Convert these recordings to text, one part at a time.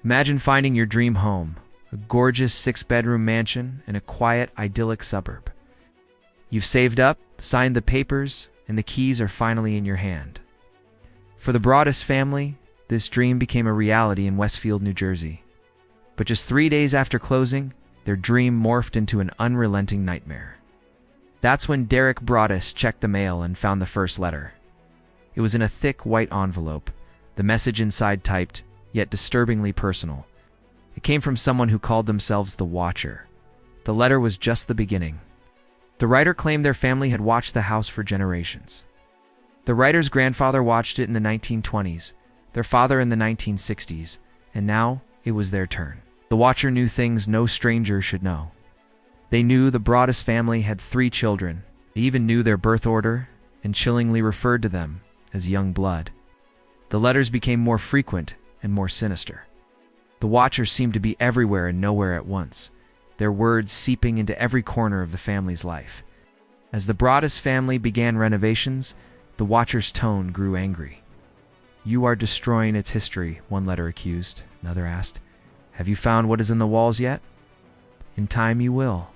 Imagine finding your dream home, a gorgeous 6-bedroom mansion in a quiet, idyllic suburb. You've saved up, signed the papers, and the keys are finally in your hand. For the Broaddus family, this dream became a reality in Westfield, New Jersey. But just 3 days after closing, their dream morphed into an unrelenting nightmare. That's when Broaddus checked the mail and found the first letter. It was in a thick white envelope, the message inside typed, yet disturbingly personal. It came from someone who called themselves the Watcher. The letter was just the beginning. The writer claimed their family had watched the house for generations. The writer's grandfather watched it in the 1920s, their father in the 1960s, and now it was their turn. The Watcher knew things no stranger should know. They knew the Broaddus family had 3 children. They even knew their birth order and chillingly referred to them as young blood. The letters became more frequent and more sinister. The Watchers seemed to be everywhere and nowhere at once, their words seeping into every corner of the family's life. As the Broaddus family began renovations, the Watcher's tone grew angry. "You are destroying its history," one letter accused. Another asked, "Have you found what is in the walls yet?" "In time you will."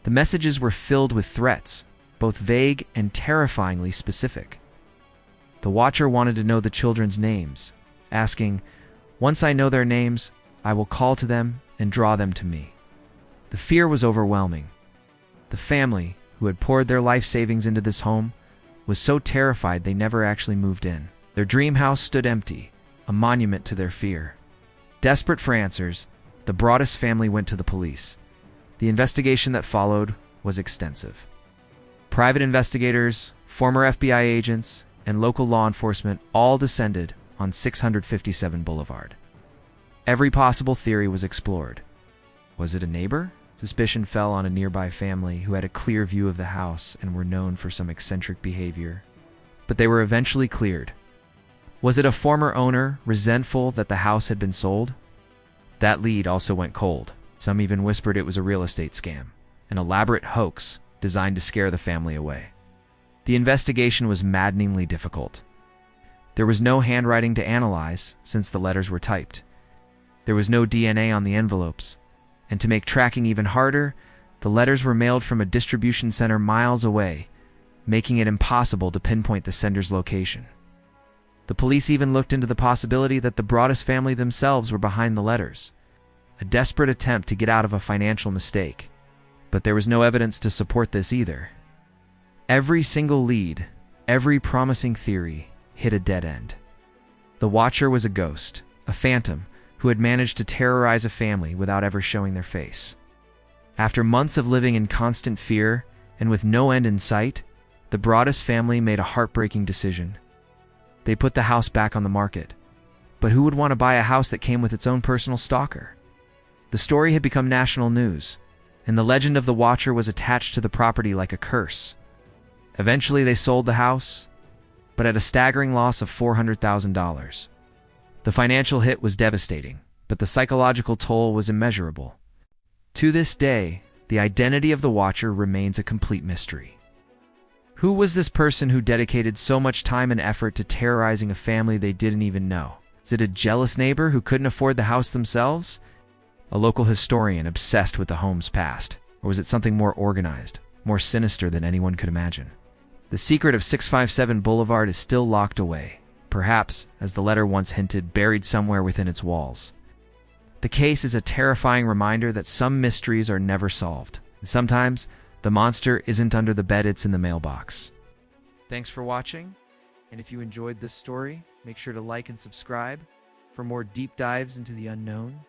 The messages were filled with threats, both vague and terrifyingly specific. The Watcher wanted to know the children's names, asking, "Once I know their names, I will call to them and draw them to me." The fear was overwhelming. The family, who had poured their life savings into this home, was so terrified they never actually moved in. Their dream house stood empty, a monument to their fear. Desperate for answers, the Broaddus family went to the police. The investigation that followed was extensive. Private investigators, former FBI agents, and local law enforcement all descended on 657 Boulevard. Every possible theory was explored. Was it a neighbor? Suspicion fell on a nearby family who had a clear view of the house and were known for some eccentric behavior. But they were eventually cleared. Was it a former owner, resentful that the house had been sold? That lead also went cold. Some even whispered it was a real estate scam, an elaborate hoax designed to scare the family away. The investigation was maddeningly difficult. There was no handwriting to analyze since the letters were typed. There was no DNA on the envelopes. And to make tracking even harder, the letters were mailed from a distribution center miles away, making it impossible to pinpoint the sender's location. The police even looked into the possibility that the Broaddus family themselves were behind the letters, a desperate attempt to get out of a financial mistake. But there was no evidence to support this either. Every single lead, every promising theory, hit a dead end. The Watcher was a ghost, a phantom, who had managed to terrorize a family without ever showing their face. After months of living in constant fear and with no end in sight, the Broaddus family made a heartbreaking decision. They put the house back on the market. But who would want to buy a house that came with its own personal stalker? The story had become national news, and the legend of the Watcher was attached to the property like a curse. Eventually they sold the house, but at a staggering loss of $400,000. The financial hit was devastating, but the psychological toll was immeasurable. To this day, the identity of the Watcher remains a complete mystery. Who was this person who dedicated so much time and effort to terrorizing a family they didn't even know? Is it a jealous neighbor who couldn't afford the house themselves? A local historian obsessed with the home's past? Or was it something more organized, more sinister than anyone could imagine? The secret of 657 Boulevard is still locked away. Perhaps, as the letter once hinted, buried somewhere within its walls. The case is a terrifying reminder that some mysteries are never solved. And sometimes, the monster isn't under the bed, it's in the mailbox. Thanks for watching, and if you enjoyed this story, make sure to like and subscribe for more deep dives into the unknown.